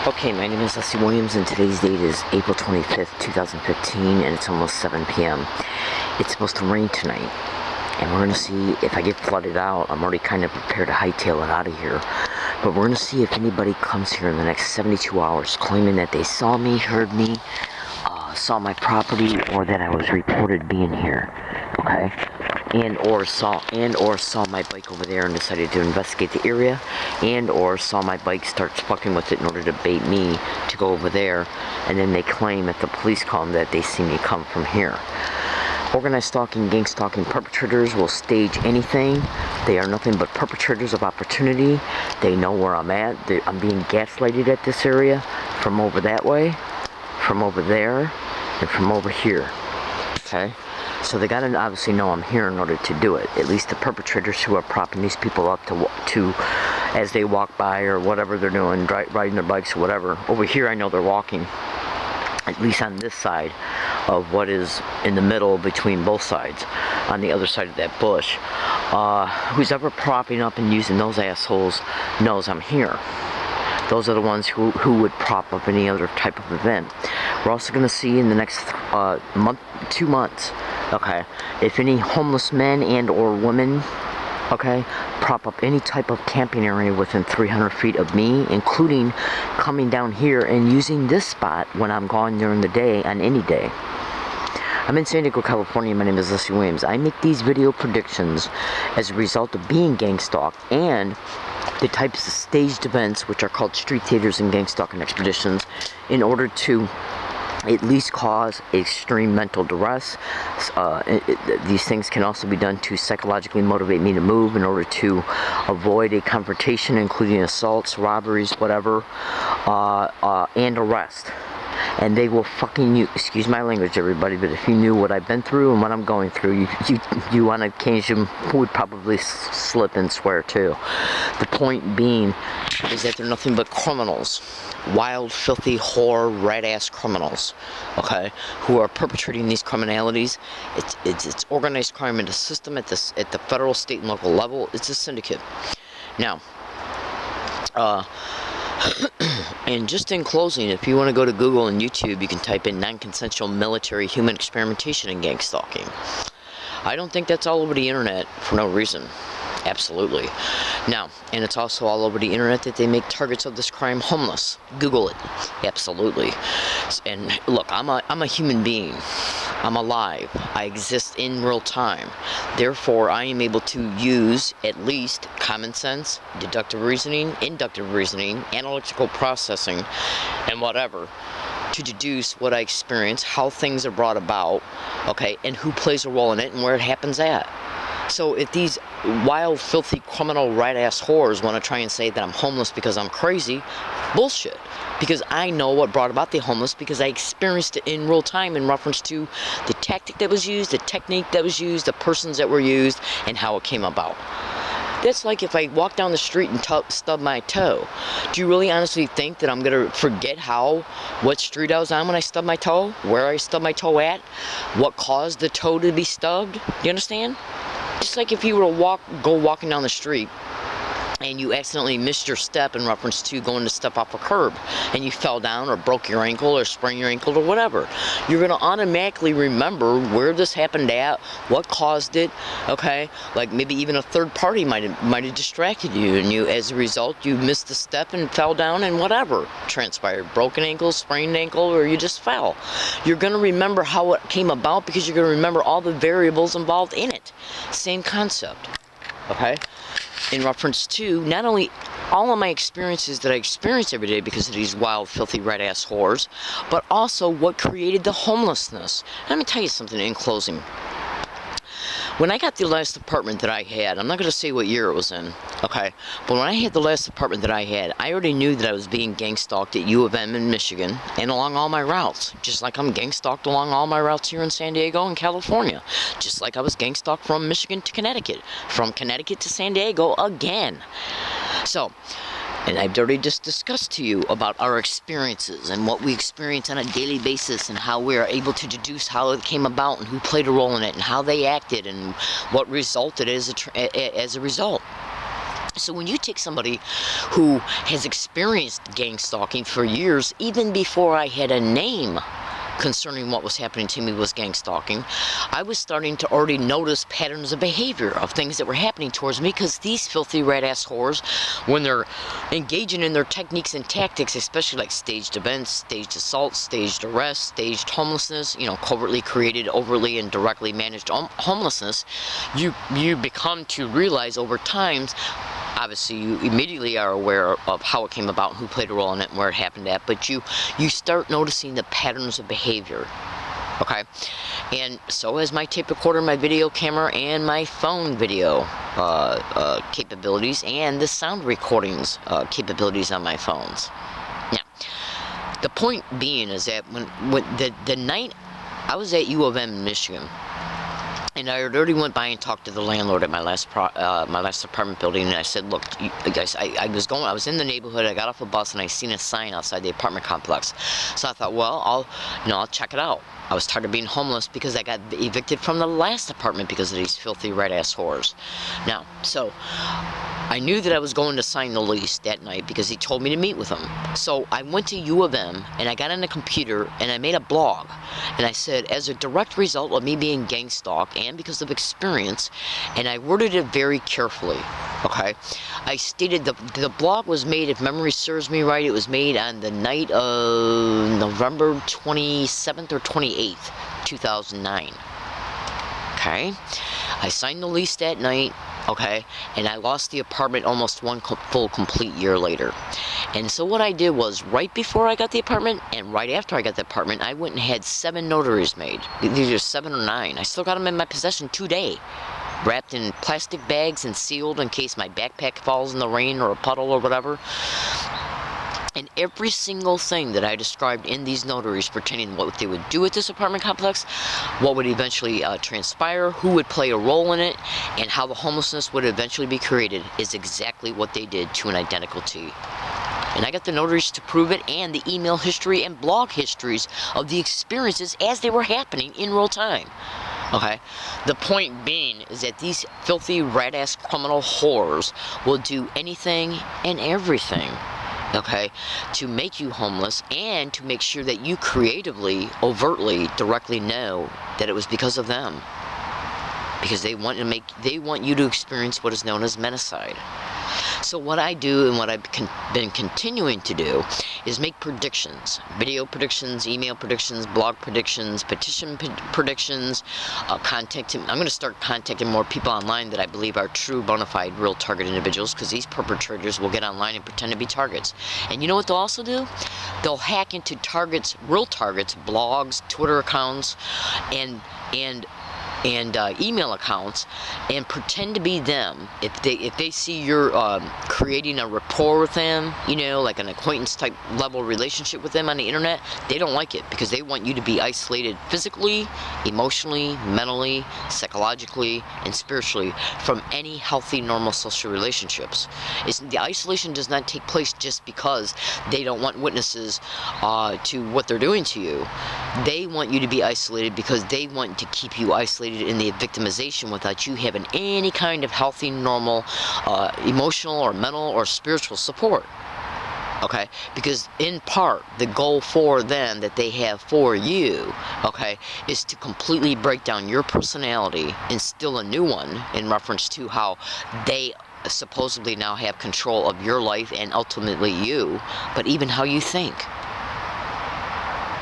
Okay, my name is Leslie Williams, and today's date is April 25th, 2015, and it's almost 7 p.m. It's supposed to rain tonight, and we're going to see if I get flooded out. I'm already kind of prepared to hightail it out of here, but we're going to see if anybody comes here in the next 72 hours claiming that they saw me, heard me, saw my property, or that I was reported being here, okay? And or saw my bike over there and decided to investigate the area, and or saw my bike start fucking with it in order to bait me to go over there, and then they claim that the police call them that they see me come from here. Organized stalking, gang stalking perpetrators will stage anything. They are nothing but perpetrators of opportunity. They know where I'm at. I'm being gaslighted at this area from over that way, from over there, and from over here. Okay? So they gotta obviously know I'm here in order to do it. At least the perpetrators who are propping these people up to as they walk by or whatever they're doing, riding their bikes or whatever. Over here I know they're walking, at least on this side of what is in the middle between both sides, on the other side of that bush. Who's ever propping up and using those assholes knows I'm here. Those are the ones who would prop up any other type of event. We're also going to see in the next 2 months, okay, if any homeless men and or women, okay, prop up any type of camping area within 300 feet of me, including coming down here and using this spot when I'm gone during the day, on any day. I'm in San Diego, California. My name is Leslie Williams. I make these video predictions as a result of being gang stalked and the types of staged events which are called street theaters and gang stalking expeditions, in order to at least cause extreme mental duress. These things can also be done to psychologically motivate me to move in order to avoid a confrontation, including assaults, robberies, whatever, and arrest. And they will fucking you. Excuse my language, everybody, but if you knew what I've been through and what I'm going through, you on occasion would probably slip and swear too. The point being is that they're nothing but criminals. Wild, filthy, whore, rat-ass criminals, okay, who are perpetrating these criminalities. It's organized crime in the system at the federal, state, and local level. It's a syndicate. Now, and just in closing, if you want to go to Google and YouTube, you can type in non-consensual military human experimentation and gang stalking. I don't think that's all over the internet for no reason. Absolutely. Now, and it's also all over the internet that they make targets of this crime homeless. Google it. Absolutely. And look, I'm a human being. I'm alive. I exist in real time. Therefore, I am able to use at least common sense, deductive reasoning, inductive reasoning, analytical processing, and whatever, to deduce what I experience, how things are brought about, okay, and who plays a role in it and where it happens at. So if these wild, filthy, criminal, rat-ass whores want to try and say that I'm homeless because I'm crazy, bullshit. Because I know what brought about the homeless, because I experienced it in real time in reference to the tactic that was used, the technique that was used, the persons that were used, and how it came about. That's like if I walk down the street and stub my toe. Do you really honestly think that I'm going to forget what street I was on when I stubbed my toe? Where I stubbed my toe at? What caused the toe to be stubbed? Do you understand? Just like if you were to go walking down the street and you accidentally missed your step in reference to going to step off a curb, and you fell down or broke your ankle or sprained your ankle or whatever, you're going to automatically remember where this happened at, what caused it, okay? Like maybe even a third party might have distracted you, and as a result you missed a step and fell down and whatever transpired, broken ankle, sprained ankle, or you just fell. You're going to remember how it came about because you're going to remember all the variables involved in it. Same concept, okay? In reference to not only all of my experiences that I experience every day because of these wild, filthy, rat-ass whores, but also what created the homelessness. Let me tell you something in closing. When I got the last apartment that I had, I'm not going to say what year it was in, okay, but when I had the last apartment that I had, I already knew that I was being gang stalked at U of M in Michigan and along all my routes, just like I'm gang stalked along all my routes here in San Diego and California, just like I was gang stalked from Michigan to Connecticut, from Connecticut to San Diego again. So, and I've already just discussed to you about our experiences and what we experience on a daily basis and how we are able to deduce how it came about and who played a role in it and how they acted and what resulted as a result. So when you take somebody who has experienced gang stalking for years, even before I had a name concerning what was happening to me was gang stalking, I was starting to already notice patterns of behavior of things that were happening towards me, because these filthy rat-ass whores, when they're engaging in their techniques and tactics, especially like staged events, staged assaults, staged arrests, staged homelessness, you know, covertly created, overtly and directly managed homelessness, you become to realize over time. Obviously, you immediately are aware of how it came about, who played a role in it, and where it happened at, but you start noticing the patterns of behavior, okay? And so has my tape recorder, my video camera, and my phone video capabilities, and the sound recordings capabilities on my phones. Now, the point being is that when the night I was at U of M in Michigan, and I already went by and talked to the landlord at my last apartment building, and I said, look, guys, I was in the neighborhood, I got off a bus, and I seen a sign outside the apartment complex. So I thought, well, I'll check it out. I was tired of being homeless because I got evicted from the last apartment because of these filthy rat-ass whores. Now, so I knew that I was going to sign the lease that night because he told me to meet with him. So I went to U of M, and I got on the computer, and I made a blog. And I said, as a direct result of me being gang stalked and because of experience, and I worded it very carefully, okay? I stated the blog was made, if memory serves me right, it was made on the night of November 27th or 28th, 2009. Okay? I signed the lease that night, okay? And I lost the apartment almost one full complete year later. And so what I did was, right before I got the apartment and right after I got the apartment, I went and had 7 notaries made. These are 7 or 9. I still got them in my possession today, wrapped in plastic bags and sealed in case my backpack falls in the rain or a puddle or whatever. And every single thing that I described in these notaries pertaining to what they would do at this apartment complex, what would eventually transpire, who would play a role in it, and how the homelessness would eventually be created is exactly what they did to an identical T. And I got the notaries to prove it, and the email history and blog histories of the experiences as they were happening in real time. Okay? The point being is that these filthy rat-ass criminal whores will do anything and everything, okay, to make you homeless and to make sure that you creatively, overtly, directly know that it was because of them. Because they want you to experience what is known as menticide. So what I do and what I've been continuing to do is make predictions. Video predictions, email predictions, blog predictions, petition predictions, I'm going to start contacting more people online that I believe are true, bona fide, real target individuals, because these perpetrators will get online and pretend to be targets. And you know what they'll also do? They'll hack into targets, real targets, blogs, Twitter accounts, and email accounts, and pretend to be them. If they see you're creating a rapport with them, you know, like an acquaintance type level relationship with them on the internet, they don't like it because they want you to be isolated physically, emotionally, mentally, psychologically, and spiritually from any healthy, normal social relationships. The isolation does not take place just because they don't want witnesses to what they're doing to you. They want you to be isolated because they want to keep you isolated in the victimization without you having any kind of healthy, normal, emotional or mental or spiritual support. Okay? Because in part, the goal for them that they have for you, okay, is to completely break down your personality, instill a new one in reference to how they supposedly now have control of your life and ultimately you, but even how you think.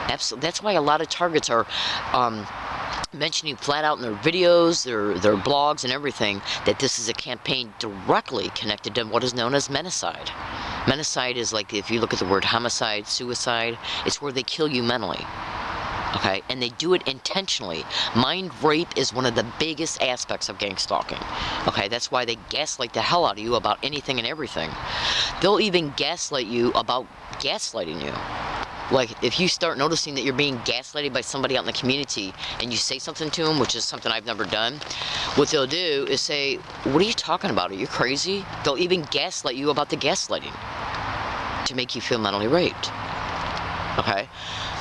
Absolutely. That's why a lot of targets are mentioning flat out in their videos, their blogs and everything, that this is a campaign directly connected to what is known as menticide. Menticide is like, if you look at the word homicide, suicide, it's where they kill you mentally. Okay? And they do it intentionally. Mind rape is one of the biggest aspects of gang stalking. Okay? That's why they gaslight the hell out of you about anything and everything. They'll even gaslight you about gaslighting you. Like, if you start noticing that you're being gaslighted by somebody out in the community and you say something to them, which is something I've never done, what they'll do is say, what are you talking about? Are you crazy? They'll even gaslight you about the gaslighting to make you feel mentally raped. Okay?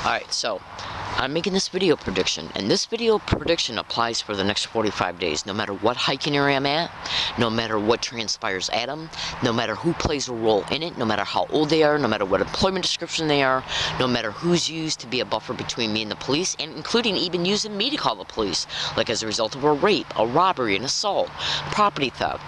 Alright, so I'm making this video prediction, and this video prediction applies for the next 45 days, no matter what hiking area I'm at, no matter what transpires at them, no matter who plays a role in it, no matter how old they are, no matter what employment description they are, no matter who's used to be a buffer between me and the police, and including even using me to call the police, like as a result of a rape, a robbery, an assault, property theft.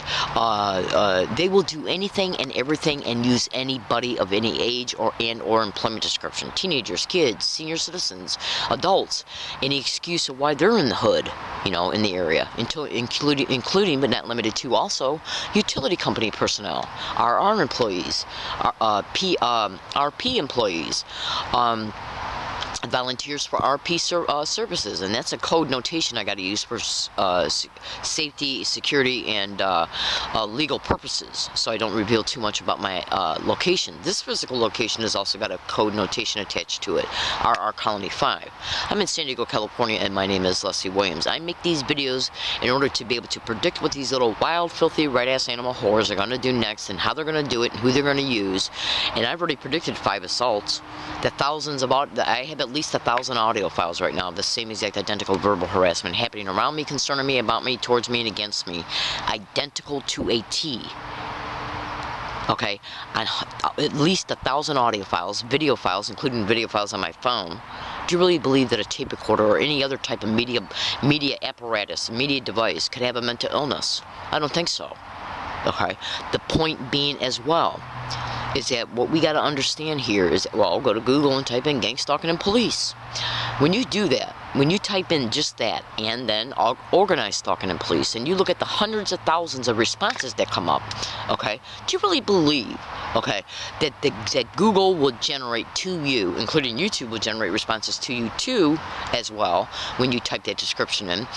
They will do anything and everything and use anybody of any age or employment description. Teenagers, kids, senior citizens, adults, any excuse of why they're in the hood, you know, in the area, including but not limited to also utility company personnel, RR employees, RP employees, volunteers for RP services, and that's a code notation I got to use for safety, security, and legal purposes, so I don't reveal too much about my location. This physical location has also got a code notation attached to it, RR Colony 5. I'm in San Diego, California, and my name is Leslie Williams. I make these videos in order to be able to predict what these little wild, filthy, right-ass animal whores are going to do next, and how they're going to do it, and who they're going to use. And I've already predicted 5 assaults. The thousands of I have at least 1,000 audio files right now of the same exact identical verbal harassment happening around me, concerning me, about me, towards me, and against me. Identical to a T. Okay, at least 1,000 audio files, video files, including video files on my phone. Do you really believe that a tape recorder or any other type of media apparatus, media device could have a mental illness? I don't think so. Okay, the point being as well is that what we got to understand here is, well, go to Google and type in gang stalking and police. When you do that, when you type in just that and then organized stalking and police, and you look at the hundreds of thousands of responses that come up, okay, do you really believe, okay, that Google will generate to you, including YouTube will generate responses to you too as well when you type that description in?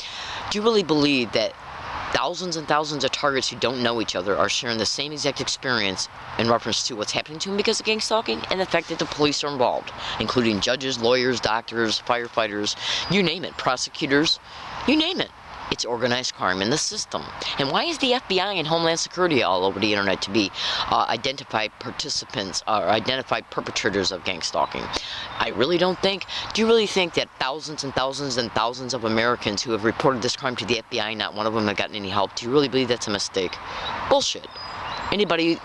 Do you really believe that thousands and thousands of targets who don't know each other are sharing the same exact experience in reference to what's happening to them because of gang stalking, and the fact that the police are involved, including judges, lawyers, doctors, firefighters, you name it, prosecutors, you name it. It's organized crime in the system. And why is the FBI and Homeland Security all over the internet to be identified participants or identified perpetrators of gang stalking? I really don't think. Do you really think that thousands and thousands and thousands of Americans who have reported this crime to the FBI, not one of them have gotten any help? Do you really believe that's a mistake? Bullshit. Anybody,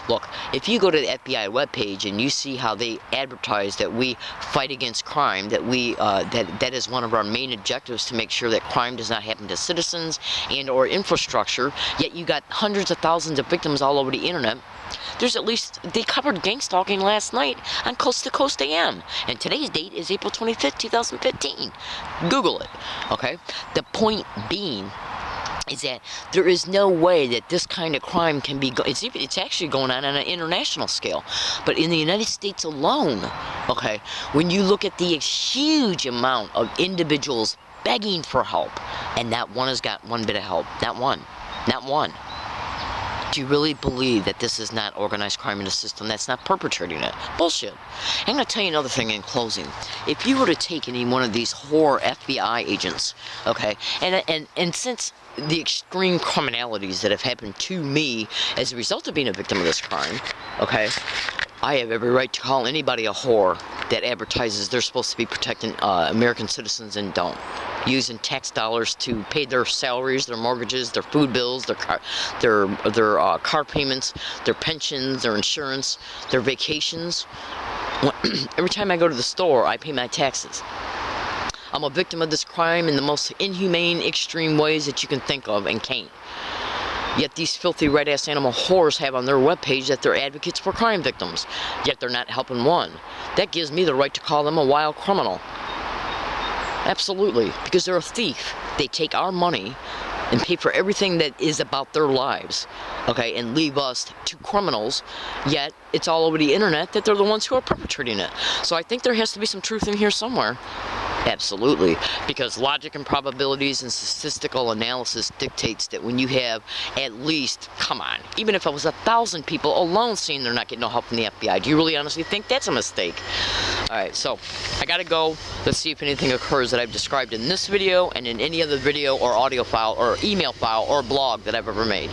look, if you go to the FBI webpage and you see how they advertise that we fight against crime, that we, that is one of our main objectives, to make sure that crime does not happen to citizens and or infrastructure, yet you got hundreds of thousands of victims all over the internet. There's at least, they covered gang stalking last night on Coast to Coast AM, and today's date is April 25th, 2015. Google it, okay? The point being is that there is no way that this kind of crime can be, it's actually going on an international scale. But in the United States alone, okay, when you look at the huge amount of individuals begging for help, and not one has got one bit of help, not one. Do you really believe that this is not organized crime in the system that's not perpetrating it? Bullshit. I'm going to tell you another thing in closing. If you were to take any one of these whore FBI agents, okay, and since the extreme criminalities that have happened to me as a result of being a victim of this crime, okay, I have every right to call anybody a whore that advertises they're supposed to be protecting American citizens and don't. Using tax dollars to pay their salaries, their mortgages, their food bills, their car payments, their pensions, their insurance, their vacations. Every time I go to the store, I pay my taxes. I'm a victim of this crime in the most inhumane, extreme ways that you can think of and can't. Yet these filthy red-ass animal whores have on their webpage that they're advocates for crime victims, yet they're not helping one. That gives me the right to call them a wild criminal. Absolutely, because they're a thief. They take our money and pay for everything that is about their lives, okay, and leave us to criminals, yet it's all over the internet that they're the ones who are perpetrating it. So I think there has to be some truth in here somewhere. Absolutely, because logic and probabilities and statistical analysis dictates that when you have at least, come on, even if it was 1,000 people alone saying they're not getting no help from the FBI, do you really honestly think that's a mistake? Alright, so I gotta go. Let's see if anything occurs that I've described in this video and in any other video or audio file or email file or blog that I've ever made.